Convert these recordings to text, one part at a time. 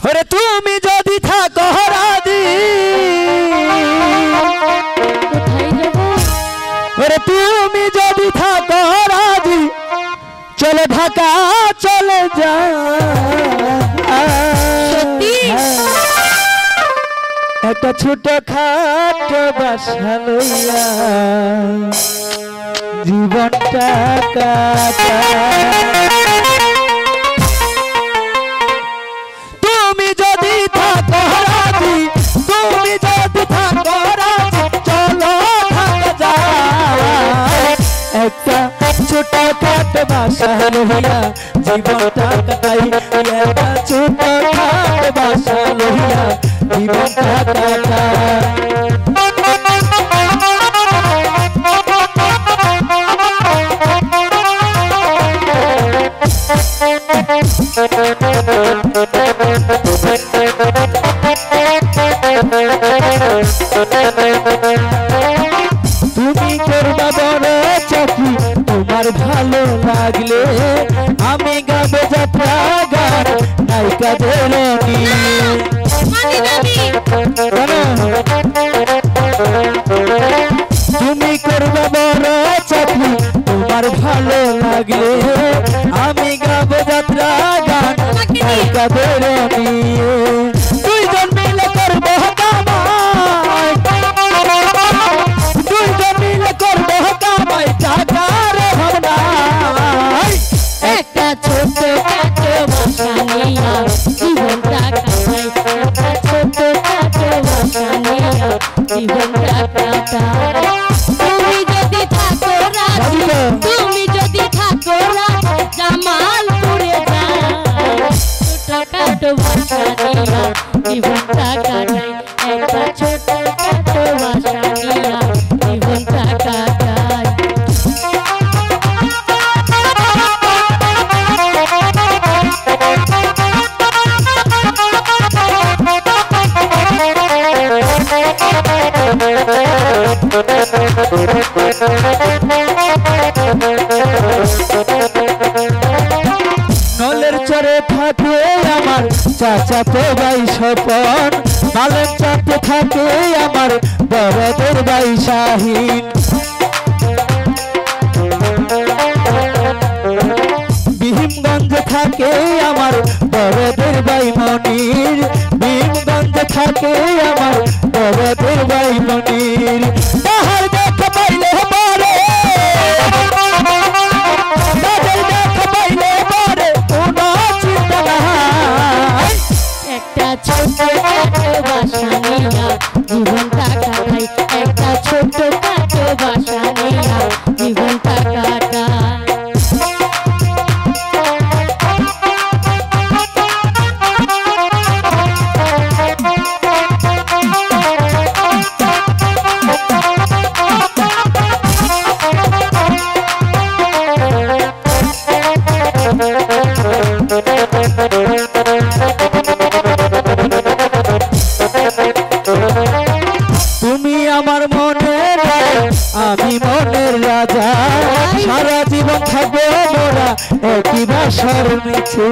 ওরে তুমি যদি থাকো রাজি, ওরে তুমি যদি থাকো রাজি, চলে ঢাকা চলে যা। একটা ছোট খাটো বাসা লইয়া জীবনটা কাটা। তুমি যদি থাকো রাজি, তুমি যদি থাকো রাজি, চলো ঢাকা যাই। একটা ছোট খাটো বাসা লইয়া জীবনটা কাটাই। একটা ছোট খাটো বাসা লইয়া জীবনটা কাটাই। তুমি করবা বড় চাকরি, তোমার ভালো লাগলে আমি গাবো যাত্রা গান নায়িকাদের নিয়ে। তুমি করবা বড় চাকরি, তোমার ভালো লাগলে আমি গাবো যাত্রা গান নায়িকাদের নিয়ে। দুইজন মিলে করবো কামাই, দুইজন মিলে করবো কামাই, টাকার ভাবনাই। একটা ছোট খাটো বাসা নিয়া জীবনটা কাটাই। একটা ছোট খাটো বাসা নিয়া জীবনটা কাটাই। তুমি যদি থাকো রাজি, তুমি যদি থাকো রাজি, জামালপুরে যাই। ছোট খাটো বাসা নিয়া জীবনটা কাটাই। একটা ছোট খাটো বাসা নিয়া জীবনটা কাটাই। নলের চরে থাকে আমার চাচাতো ভাই স্বপন, মালের চাপে থাকে আমার বড়দের ভাই শাহিন। ভীমগঞ্জে থাকে আমার বড়দের ভাই মনির, ভীমগঞ্জে থাকে আমার বড়দের ভাই মনির। পাহাড় দেখা পাইলে পরে, তাদের দেখা পাইলে পরে কোনো চিন্তা নাই। একটা ছোট খাটো বাসা নিয়া জীবনটা কাটাই। একটা ছোট খাটো বাসা নিয়া জীবনটা কাটাই। তুমি আমার মনের আমি মনের রাজা, সারা জীবন থাকবো মোরা একই বাসার নিচে।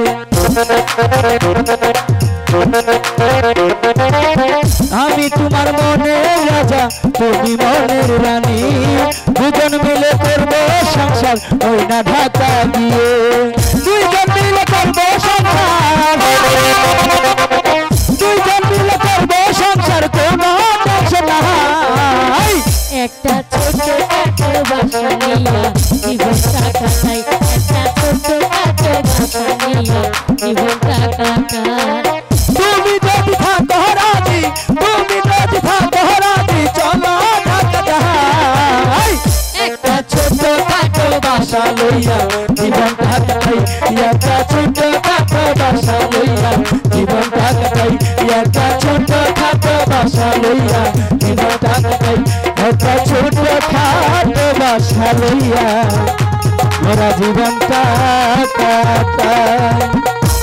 আমি তোমার মনের রাজা, তুমি মনের রানী, দুজন মিলে করবো সংসার ওই না ঢাকা গিয়ে। দুইজন মিলে করবো সংসার, দুইজন মিলে করবো সংসার, কোনো টেনশন নাই। একটা ছোট খাটো বাসা নিয়া জীবনটা কাটাই। একটা ছোট খাটো বাসা নিয়া জীবনটা কাটাই। তুমি যদি থাকো রাজি, তুমি যদি থাকো রাজি, চলো ঢাকা যাই। একটা ছোট খাটো বাসা লইয়া জীবনটা কাটাই। একটা ছোট খাটো বাসা লইয়া জীবনটা কাটাই। একটা ছোট খাটো বাসা লইয়া জীবনটা কাটাই। একটা ছোট খাটো বাসা লইয়া মোরা জীবনটা কাটাই।